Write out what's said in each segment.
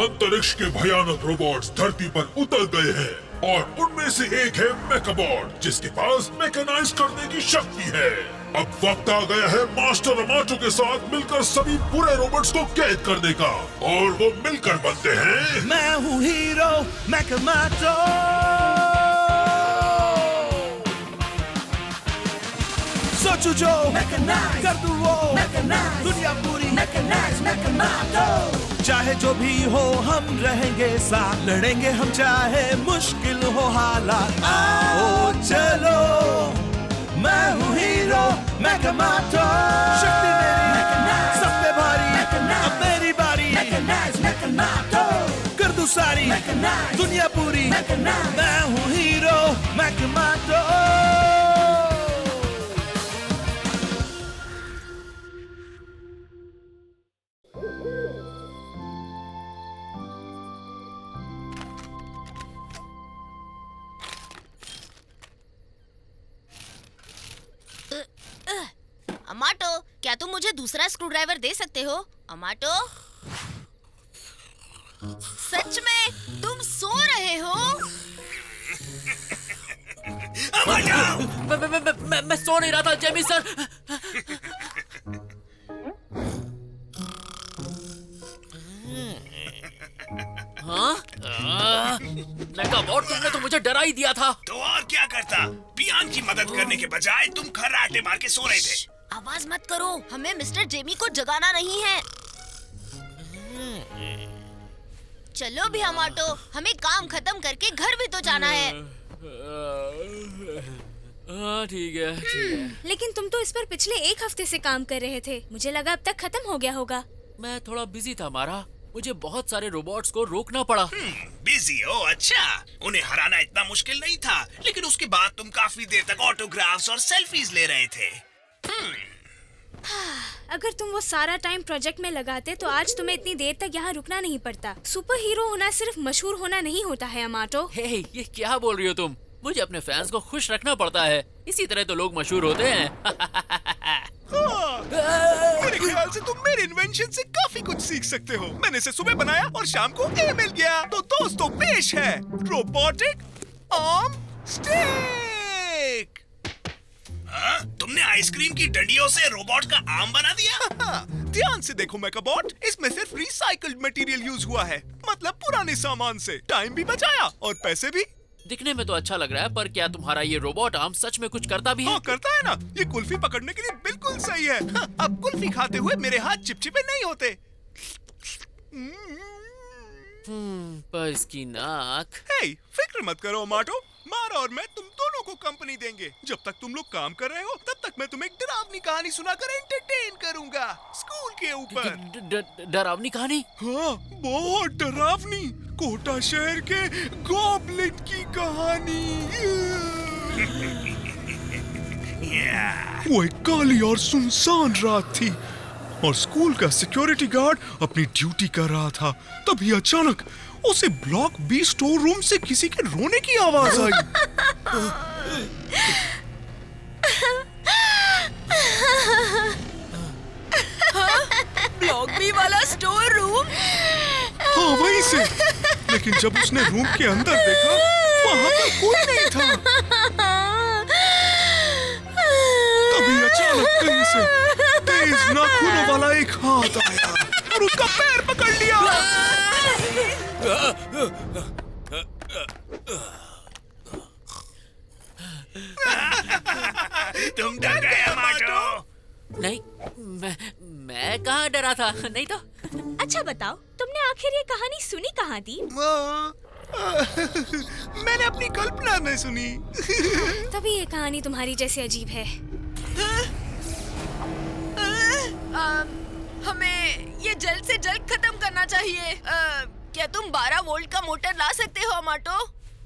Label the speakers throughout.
Speaker 1: अंतरिक्ष के भयानक रोबोट्स धरती पर उतर गए हैं और उनमें से एक है मेकाबॉट, जिसके पास मैकेनाइज करने की शक्ति है। अब वक्त आ गया है मास्टर अमाटो के साथ मिलकर सभी बुरे रोबोट्स को कैद करने का, और वो मिलकर बनते हैं
Speaker 2: मैं हूँ हीरो मेकामाटो। सोचू जो मैकेनाइज कर दूँ वो मैकेनाइज, दुनिया पूरी मैकेनाइज मेकामाटो। चाहे जो भी हो हम रहेंगे साथ, लड़ेंगे हम चाहे मुश्किल हो हालात। आओ चलो मैं हूँ हीरो मेकामाटो। शक्ति मेरी सब पे भारी, अब मेरी बारी मेकामाटो। कर दूँ सारी दुनिया पूरी, मैं हूँ हीरो मेकामाटो।
Speaker 3: अमाटो, क्या तुम मुझे दूसरा स्क्रू ड्राइवर दे सकते हो? अमाटो, सच में तुम सो रहे हो?
Speaker 4: अमाटो! मैं सो नहीं रहा था जेमी सर। हाँ? मेकाबॉट, तुमने तो मुझे डरा ही दिया था।
Speaker 5: तो और क्या करता? पियान की मदद करने के बजाय तुम खर्राटे मार के सो रहे थे।
Speaker 3: आवाज मत करो, हमें मिस्टर जेमी को जगाना नहीं है। चलो भी अमाटो, हमें काम खत्म करके घर भी तो जाना है।
Speaker 4: ठीक है, ठीक है।
Speaker 6: लेकिन तुम तो इस पर पिछले 1 हफ्ते से काम कर रहे थे, मुझे लगा अब तक खत्म हो गया होगा।
Speaker 4: मैं थोड़ा बिजी था मारा, मुझे बहुत सारे रोबोट्स को रोकना पड़ा।
Speaker 5: बिजी हो? अच्छा, उन्हें हराना इतना मुश्किल नहीं था, लेकिन उसके बाद तुम काफी देर तक ऑटोग्राफ्स और सेल्फीज ले रहे थे।
Speaker 6: अगर तुम वो सारा टाइम प्रोजेक्ट में लगाते तो आज तुम्हें इतनी देर तक यहाँ रुकना नहीं पड़ता। सुपर हीरो होना सिर्फ मशहूर होना नहीं होता है अमाटो।
Speaker 4: हे, ये क्या बोल रही हो तुम? मुझे अपने फैंस को खुश रखना पड़ता है, इसी तरह तो लोग मशहूर होते हैं।
Speaker 7: मेरे ख्याल से तुम मेरे इन्वेंशन से काफी कुछ सीख सकते हो। मैंने इसे सुबह बनाया और शाम को ए मिल गया। तो दोस्तों, पेश है रोबोटिक आर्म स्टिक।
Speaker 5: हाँ? तुमने आइसक्रीम की डंडियों से रोबोट का आर्म बना दिया?
Speaker 7: ध्यान से देखो मेकाबॉट, इसमें सिर्फ रिसाइकल्ड मटेरियल यूज हुआ है, मतलब पुराने सामान से। टाइम भी बचाया और पैसे भी।
Speaker 4: दिखने में तो अच्छा लग रहा है, पर क्या तुम्हारा ये रोबोट आर्म सच में कुछ करता भी है?
Speaker 7: हाँ, करता है ना। ये कुल्फी पकड़ने के लिए बिल्कुल सही है। हाँ, अब कुल्फी खाते हुए मेरे हाथ चिपचिपे नहीं होते।
Speaker 4: पर इसकी नाक।
Speaker 7: हे, फिक्र मत करो अमाटो, मारा और मैं तुम दोनों को कंपनी देंगे। जब तक तुम लोग काम कर रहे हो, तब तक मैं तुम्हें एक डरावनी कहानी सुनाकर एंटरटेन करूंगा, स्कूल के ऊपर।
Speaker 4: डरावनी कहानी?
Speaker 7: हाँ, बहुत डरावनी। कोटा शहर के गॉब्लिन की कहानी। वो एक काली और सुनसान रात थी और स्कूल का सिक्योरिटी गार्ड अपनी ड्यूटी कर रहा था। तभी अचानक उसे ब्लॉक बी स्टोर रूम से किसी के रोने की आवाज आई।
Speaker 3: ब्लॉक बी वाला स्टोर रूम?
Speaker 7: हाँ, वहीं से। लेकिन जब उसने रूम के अंदर देखा, वहाँ पर कोई नहीं था। तभी अचानक कहीं से तेज नाखूनों वाला एक हाथ आया और उसका पैर पकड़ लिया।
Speaker 5: तुम डर गए अमाटो?
Speaker 4: नहीं, मैं कहाँ डरा था, नहीं तो।
Speaker 6: अच्छा बताओ, तुमने आखिर ये कहानी सुनी कहाँ थी?
Speaker 7: मैंने अपनी कल्पना में सुनी।
Speaker 6: तभी ये कहानी तुम्हारी जैसे अजीब है।
Speaker 3: हमें ये जल्द से जल्द खत्म करना चाहिए। क्या तुम 12 वोल्ट का मोटर ला सकते हो अमाटो?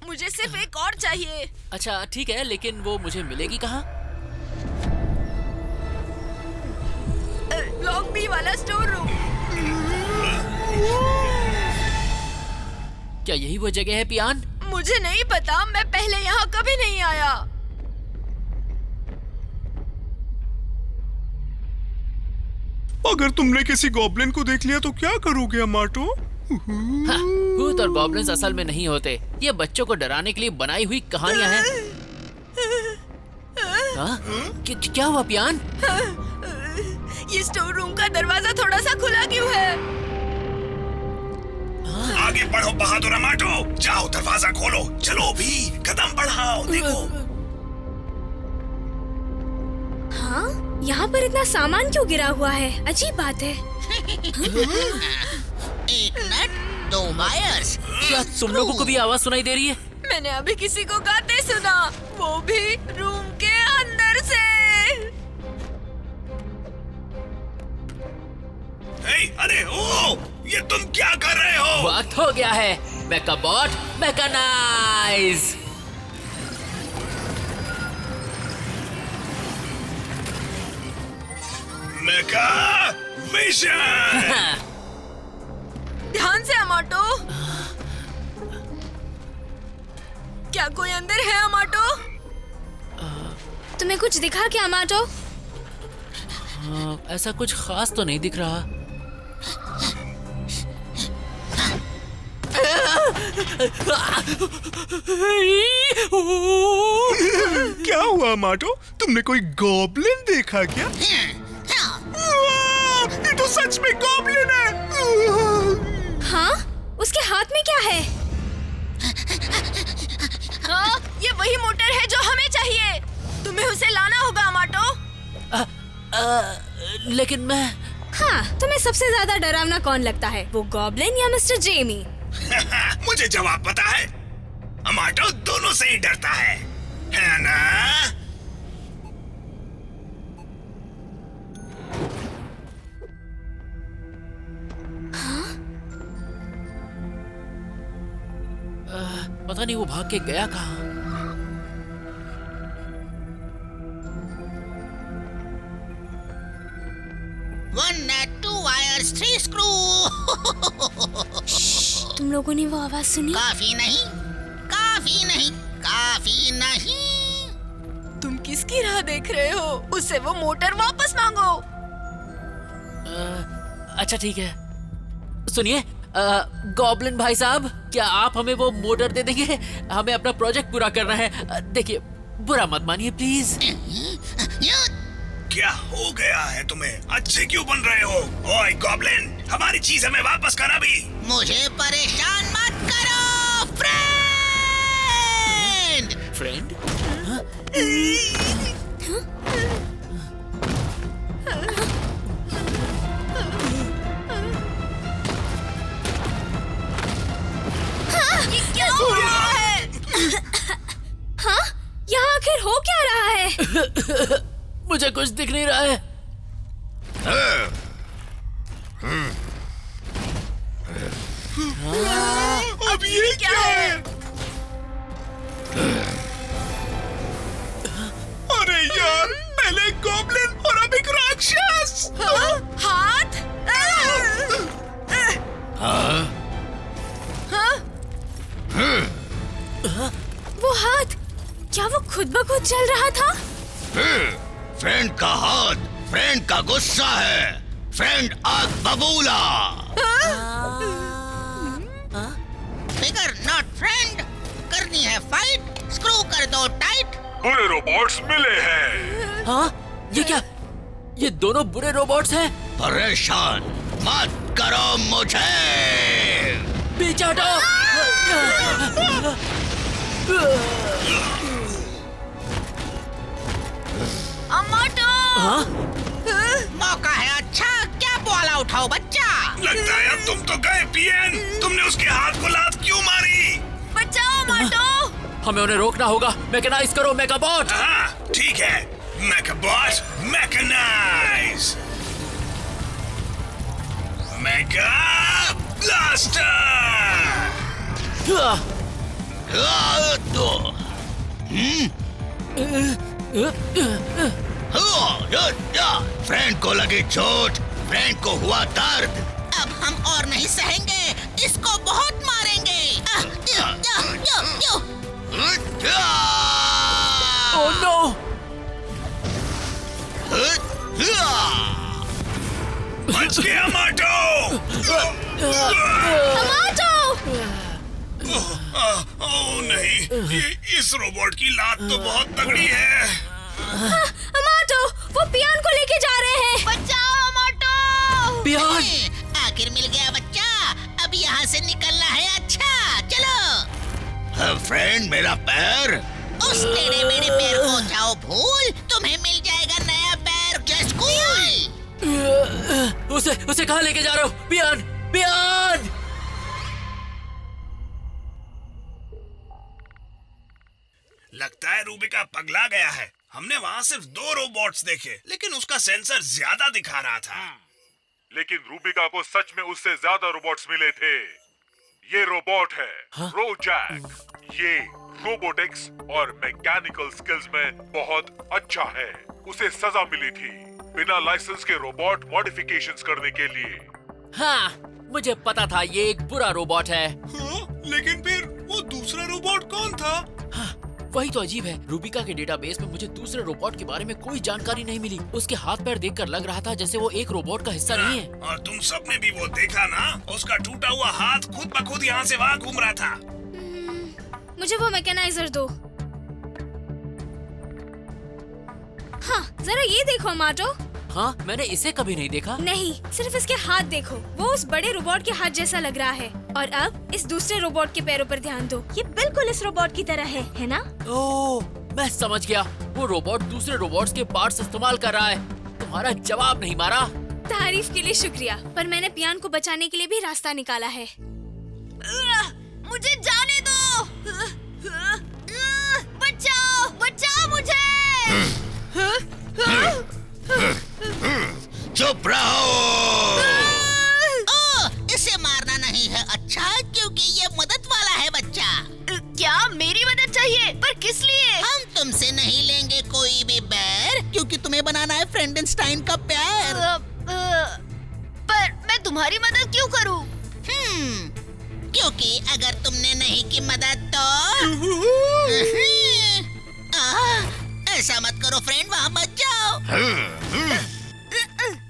Speaker 3: मुझे सिर्फ एक और चाहिए।
Speaker 4: अच्छा ठीक है, लेकिन वो मुझे मिलेगी कहाँ?
Speaker 3: ब्लॉक बी वाला स्टोर रूम।
Speaker 4: क्या यही वो जगह है पियान?
Speaker 3: मुझे नहीं पता, मैं पहले यहाँ कभी नहीं आया।
Speaker 7: अगर तुमने किसी गॉब्लिन को देख लिया तो क्या करोगे अमाटो?
Speaker 4: हाँ, भूत और गॉब्लिन्स असल में नहीं होते। ये बच्चों को डराने के लिए बनाई हुई कहानियां हैं। हाँ? क्या हुआ पियान?
Speaker 3: ये स्टोर रूम का दरवाजा थोड़ा सा खुला क्यों है?
Speaker 5: आगे बढ़ो बहादुर अमाटो, जाओ दरवाजा खोलो। चलो भी, कदम बढ़ाओ। देखो।
Speaker 6: हाँ, यहाँ पर इतना सामान क्यों गिरा हुआ है? अजीब बात है।
Speaker 8: एक नट, 2 वायर्स।
Speaker 4: क्या तुम लोगों को भी आवाज सुनाई दे रही है?
Speaker 3: मैंने अभी किसी को गाते सुना, वो भी रूम के अंदर से।
Speaker 5: अरे ओ, ये तुम क्या कर रहे हो?
Speaker 4: वक्त हो गया है मेकाबॉट मैकेनाइज।
Speaker 5: मेका विजन।
Speaker 3: ध्यान से अमाटो। क्या कोई अंदर है अमाटो?
Speaker 6: तुम्हें कुछ दिखा क्या अमाटो?
Speaker 4: ऐसा कुछ खास तो नहीं दिख रहा।
Speaker 7: क्या हुआ माटो? तुमने कोई गॉब्लिन देखा क्या? ये तो सच में गॉब्लिन है।
Speaker 6: हाँ? उसके हाथ में क्या है?
Speaker 3: हाँ, ये वही मोटर है जो हमें चाहिए। तुम्हें उसे लाना होगा अमाटो।
Speaker 4: लेकिन मैं
Speaker 6: हाँ, तुम्हें सबसे ज्यादा डरावना कौन लगता है? वो गॉब्लिन या मिस्टर जेमी?
Speaker 5: मुझे जवाब पता है। अमाटो दोनों से ही डरता है ना?
Speaker 4: पता नहीं वो भाग के गया कहाँ।
Speaker 8: One nut, 2 wires, 3 screw.
Speaker 6: तुम लोगों ने वो आवाज सुनी?
Speaker 8: काफी नहीं, काफी नहीं, काफी नहीं।
Speaker 3: तुम किसकी राह देख रहे हो? उससे वो मोटर वापस मांगो।
Speaker 4: अच्छा ठीक है। सुनिए गॉब्लिन भाई साहब, क्या आप हमें वो मोटर दे देंगे? हमें अपना प्रोजेक्ट पूरा करना है। देखिए, बुरा मत मानिए प्लीज।
Speaker 5: क्या हो गया है तुम्हें? अच्छे क्यों बन रहे हो? ओए गॉब्लिन, हमारी चीज हमें वापस कर अभी।
Speaker 8: मुझे परेशान मत करो, फ्रेंड।
Speaker 4: फ्रेंड?
Speaker 3: ये क्या हो रहा है?
Speaker 6: हाँ? यहाँ आखिर हो क्या रहा है?
Speaker 4: मुझे कुछ दिख नहीं रहा है।
Speaker 7: अब ये क्या है? अरे यार, पहले गॉब्लिन और अब एक राक्षस।
Speaker 3: हाथ?
Speaker 6: वो हाथ, क्या वो खुद ब खुद चल रहा था?
Speaker 9: फ्रेंड का हाथ फ्रेंड का गुस्सा है। फ्रेंड आग बबूला।
Speaker 8: Figure not friend. करनी है फाइट, स्क्रू कर दो टाइट।
Speaker 1: बुरे रोबोट्स मिले हैं।
Speaker 4: हाँ? ये क्या? ये दोनों बुरे रोबोट्स हैं?
Speaker 9: परेशान मत करो मुझे।
Speaker 4: पीछे हटो।
Speaker 3: अमाटो!
Speaker 4: हाँ?
Speaker 8: मौका है अच्छा, क्या बॉल उठाओ बच्चा।
Speaker 5: लगता है अब तुम तो गए पियन। तुमने उसके हाथ को लात क्यों मारी?
Speaker 3: बचाओ अमाटो!
Speaker 4: हमें उन्हें रोकना होगा। मैकेनाइज करो मेकाबॉट।
Speaker 5: हाँ, ठीक है। मेकाबॉट मैकेनाइज। Mega blaster.
Speaker 9: फ्रेंड को लगी चोट, फ्रेंड को हुआ दर्द।
Speaker 8: अब हम और नहीं सहेंगे, इसको बहुत मारेंगे।
Speaker 4: Oh no!
Speaker 5: बच गया माटो। ओह नहीं, इस रोबोट की लात तो बहुत तगड़ी है।
Speaker 6: अमाटो, वो पियान को लेके जा रहे हैं।
Speaker 3: बचाओ अमाटो।
Speaker 4: पियान!
Speaker 8: आखिर मिल गया बच्चा। अब यहाँ से निकलना है। अच्छा चलो।
Speaker 9: फ्रेंड, मेरा पैर।
Speaker 8: उस टेढ़े मेढ़े पैर को जाओ भूल। तुम्हें मिल जाएगा नया पैर। Just cool.
Speaker 4: उसे कहाँ लेके जा रहे हो? पियान! पियान!
Speaker 5: लगता है रूबिका पगला गया है। हमने वहाँ सिर्फ 2 रोबोट्स देखे, लेकिन उसका सेंसर ज्यादा दिखा रहा था।
Speaker 1: लेकिन रूबिका को सच में उससे ज्यादा रोबोट्स मिले थे। ये रोबोट है रोजैक। ये रोबोटिक्स और मैकेनिकल स्किल्स में बहुत अच्छा है। उसे सजा मिली थी बिना लाइसेंस के रोबोट मॉडिफिकेशंस करने के लिए।
Speaker 4: हाँ, मुझे पता था ये एक बुरा रोबोट है।
Speaker 7: हाँ, लेकिन फिर वो दूसरा रोबोट कौन था?
Speaker 4: हाँ, वही तो अजीब है। रूबिका के डेटाबेस में मुझे दूसरे रोबोट के बारे में कोई जानकारी नहीं मिली। उसके हाथ पैर देखकर लग रहा था जैसे वो एक रोबोट का हिस्सा नहीं है।
Speaker 5: और तुम सबने भी वो देखा ना? उसका टूटा हुआ हाथ खुद ब खुद यहाँ से वहाँ घूम रहा था।
Speaker 6: मुझे वो मैकेनाइजर दो। हाँ, जरा ये देखो अमाटो।
Speaker 4: हाँ, मैंने इसे कभी नहीं देखा।
Speaker 6: नहीं, सिर्फ इसके हाथ देखो। वो उस बड़े रोबोट के हाथ जैसा लग रहा है। और अब इस दूसरे रोबोट के पैरों पर ध्यान दो। ये बिल्कुल इस रोबोट की तरह है ना?
Speaker 4: ओह, मैं समझ गया। वो रोबोट दूसरे रोबोट्स के पार्ट्स इस्तेमाल कर रहा है। तुम्हारा जवाब नहीं मारा।
Speaker 6: तारीफ के लिए शुक्रिया, पर मैंने पियान को बचाने के लिए भी रास्ता निकाला है।
Speaker 3: मुझे जाने दो। बचाओ, बचाओ मुझे।
Speaker 9: चुप रहो।
Speaker 8: इसे मारना नहीं है। अच्छा, क्योंकि ये मदद वाला है बच्चा।
Speaker 3: क्या मेरी मदद चाहिए? पर किस लिए?
Speaker 8: हम तुमसे नहीं लेंगे कोई भी पैर, क्योंकि तुम्हें बनाना है फ्रेंडनस्टाइन का पैर।
Speaker 3: पर मैं तुम्हारी मदद क्यों करूं?
Speaker 8: क्योंकि अगर तुमने नहीं की मदद तो ऐसा मत करो फ्रेंड, वहाँ मत जाओ।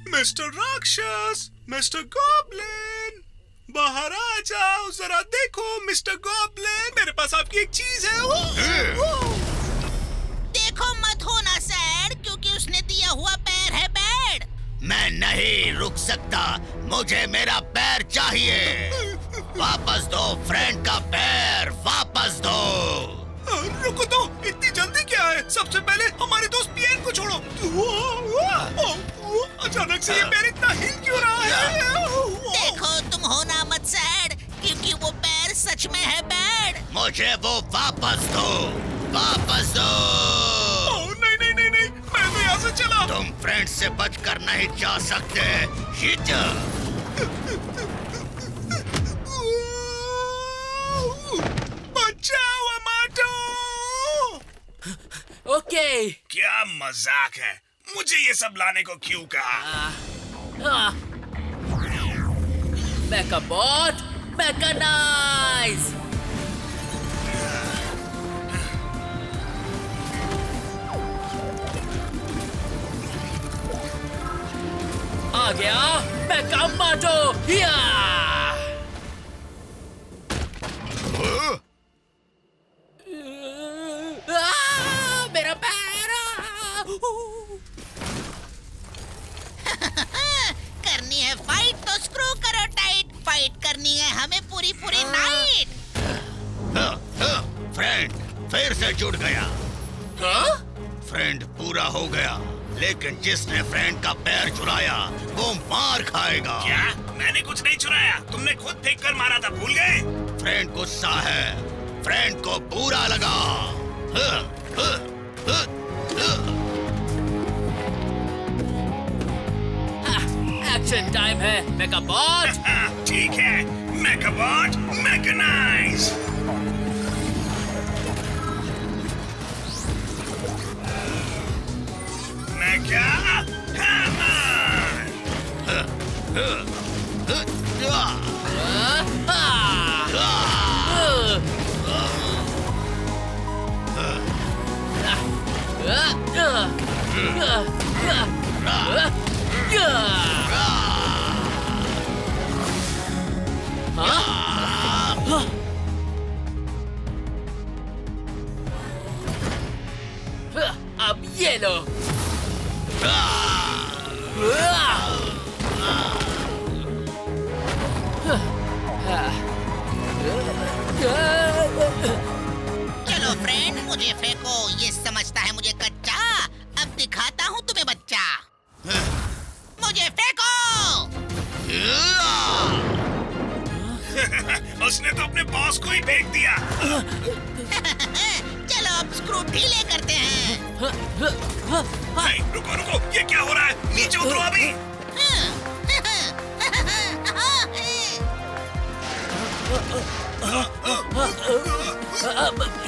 Speaker 7: मिस्टर राक्षस, मिस्टर गॉब्लिन, बाहर आ जाओ। जरा देखो मिस्टर गॉब्लिन, मेरे पास आपकी एक चीज है।
Speaker 8: देखो मत होना सैड, क्योंकि उसने दिया हुआ पैर है बैड।
Speaker 9: मैं नहीं रुक सकता। मुझे मेरा पैर चाहिए। वापस दो फ्रेंड का पैर, वापस दो।
Speaker 7: रुको तो, इतनी जल्दी क्या है? सबसे पहले हमारे दोस्त पियान को छोड़ो। अचानक से ये पैर इतना हिल क्यों रहा है?
Speaker 8: देखो तुम होना मत सैड, क्योंकि वो पैर सच में है बैड।
Speaker 9: मुझे वो वापस दो, वापस दो।
Speaker 7: नहीं नहीं नहीं नहीं, मैं तो यहाँ से चला।
Speaker 9: तुम फ्रेंड से बचकर नहीं जा सकते।
Speaker 7: बचाओ अमाटो।
Speaker 4: ओके।
Speaker 5: क्या मजाक है? मुझे ये सब लाने को क्यों कहा?
Speaker 4: मेकाबॉट, मैकेनाइज। आ गया मेकामाटो। हिया! मेरा पैर।
Speaker 8: करनी है फाइट तो स्क्रू करो टाइट। फाइट करनी है हमें पूरी पूरी नाइट।
Speaker 9: फ्रेंड फिर से जुड़ गया। फ्रेंड पूरा हो गया, लेकिन जिसने फ्रेंड का पैर चुराया वो मार खाएगा।
Speaker 5: क्या? मैंने कुछ नहीं चुराया। तुमने खुद फेंक कर मारा था, भूल गए?
Speaker 9: फ्रेंड गुस्सा है, फ्रेंड को बुरा लगा।
Speaker 4: एक्शन टाइम है मेकाबॉट।
Speaker 5: ठीक है, मेकाबॉट मैकेनाइज। मेका
Speaker 4: अब ये लो।
Speaker 8: चलो फ्रेंड, मुझे फेंको। ये समझता है मुझे कच्चा। अब दिखाता हूँ तुम्हें बच्चा। मुझे फेंको।
Speaker 5: उसने तो अपने बॉस को ही फेंक दिया।
Speaker 8: चलो अब स्क्रू ढीले करते हैं।
Speaker 5: नहीं, रुको रुको, ये क्या हो रहा है? नीचे उतरो अभी।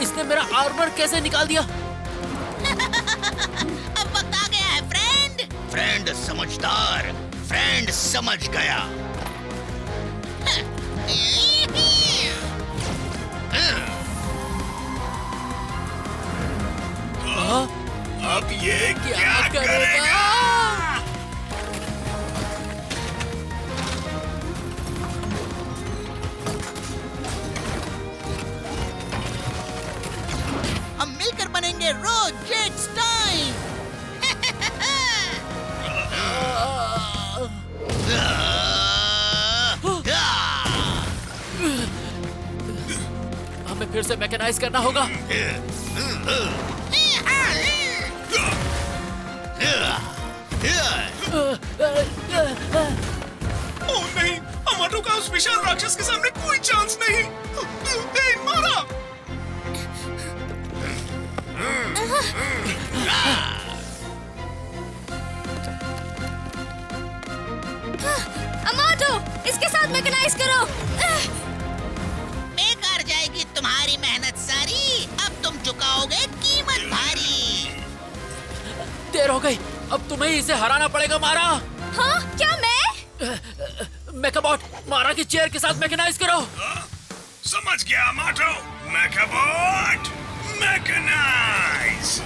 Speaker 4: इसने मेरा आर्मर कैसे निकाल दिया?
Speaker 8: अब वक्त आ गया है फ्रेंड।
Speaker 9: फ्रेंड समझदार, फ्रेंड समझ गया।
Speaker 5: अब ये क्या करेगा?
Speaker 8: हम मिलकर बनेंगे रोजेटस्टाइन।
Speaker 4: हमें फिर से मैकेनाइज करना होगा।
Speaker 7: ओह नहीं, अमाटो का उस विशाल राक्षस के सामने कोई चांस नहीं। ए, मारा।
Speaker 6: अमाटो, इसके साथ मैकेनाइज करो।
Speaker 8: बेकार जाएगी तुम्हारी मेहनत सारी। अब तुम चुकाओगे कीमत भारी।
Speaker 4: देर हो गई, अब तुम्हें इसे हराना पड़ेगा मारा।
Speaker 6: हाँ, क्या मैं?
Speaker 4: मेकाबॉट, मारा की चेयर के साथ मैकेनाइज करो।
Speaker 5: समझ गया माटो। मेकाबॉट, मैकेनाइज।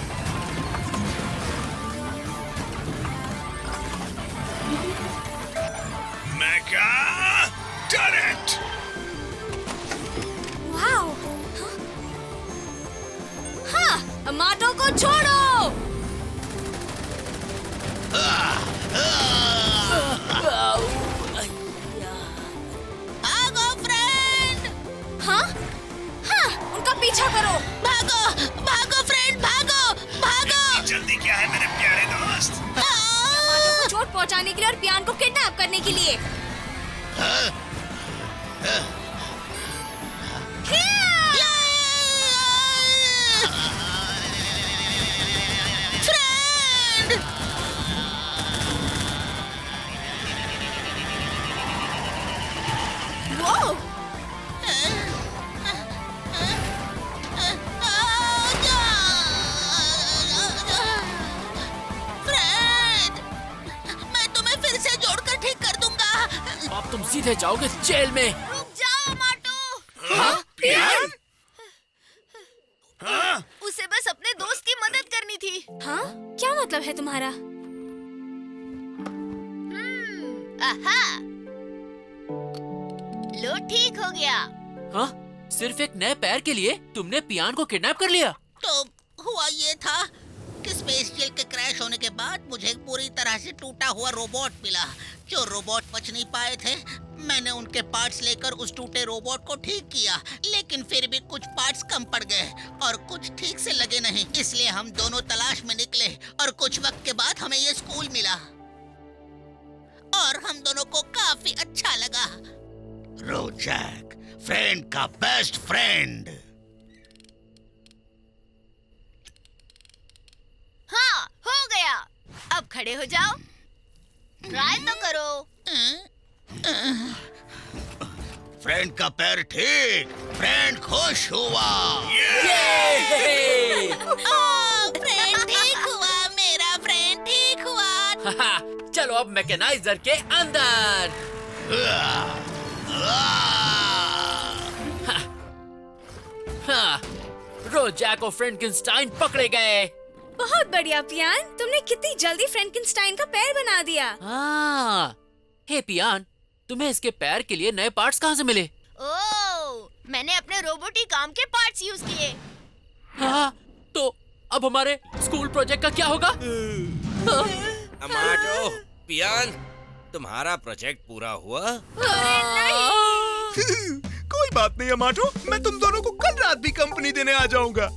Speaker 5: मेका टरेट।
Speaker 6: वाओ। हाँ, अमाटो को छोड़ो।
Speaker 8: भागो फ्रेंड।
Speaker 6: हाँ? हाँ, उनका पीछा करो।
Speaker 8: भागो, भागो फ्रेंड, भागो, भागो।
Speaker 5: जल्दी क्या है मेरे प्यारे दोस्त?
Speaker 6: अमाटो को चोट पहुंचाने के लिए और पियान को किडनैप करने के लिए।
Speaker 8: फ्रेंड।
Speaker 6: वो
Speaker 8: फ्रेंड, मैं तुम्हें फिर से जोड़कर ठीक कर दूंगा।
Speaker 4: अब तुम सीधे जाओगे जेल में।
Speaker 3: रुक जाओ माटो।
Speaker 4: हाँ?
Speaker 5: पियान? हाँ?
Speaker 3: उसे बस अपने दोस्त की मदद करनी थी।
Speaker 6: हाँ? क्या मतलब है तुम्हारा?
Speaker 3: आहा, लो ठीक हो गया।
Speaker 4: हाँ? सिर्फ एक नए पैर के लिए तुमने पियान को किडनैप कर लिया?
Speaker 8: तो हुआ ये था कि स्पेस जेल के क्रैश होने के बाद मुझे एक पूरी तरह से टूटा हुआ रोबोट मिला। जो रोबोट बच नहीं पाए थे, मैंने उनके पार्ट्स लेकर उस टूटे रोबोट को ठीक किया, लेकिन फिर भी कुछ पार्ट्स कम पड़ गए और कुछ ठीक से लगे नहीं। इसलिए हम दोनों तलाश में निकले और कुछ वक्त के बाद हमें ये स्कूल मिला और हम दोनों को काफी अच्छा लगा।
Speaker 9: रोजैक, फ्रेंड का बेस्ट फ्रेंड।
Speaker 3: हाँ, हो गया। अब खड़े हो जाओ। ट्राई तो करो।
Speaker 9: फ्रेंड का पैर ठीक, फ्रेंड खुश हुआ।
Speaker 8: फ्रेंड ठीक हुआ, मेरा फ्रेंड ठीक हुआ।
Speaker 4: चलो अब मैकेनाइजर के अंदर। हाँ, रोजैक और फ्रैंकेनस्टाइन पकड़े गए।
Speaker 6: बहुत बढ़िया पियान, तुमने कितनी जल्दी फ्रैंकेनस्टाइन का पैर बना दिया।
Speaker 4: हाँ, हे पियान, तुम्हें इसके पैर के लिए नए पार्ट्स कहाँ से मिले?
Speaker 3: ओह, मैंने अपने रोबोटिक आर्म के पार्ट्स यूज किए।
Speaker 4: हाँ, तो अब हमारे स्कूल प्रोजेक्ट का क्या होगा?
Speaker 10: अमाटो, पियान, तुम्हारा प्रोजेक्ट पूरा हुआ?
Speaker 7: कोई बात नहीं अमाटो, मैं तुम दोनों को कल रात भी कंपनी देने आ जाऊंगा।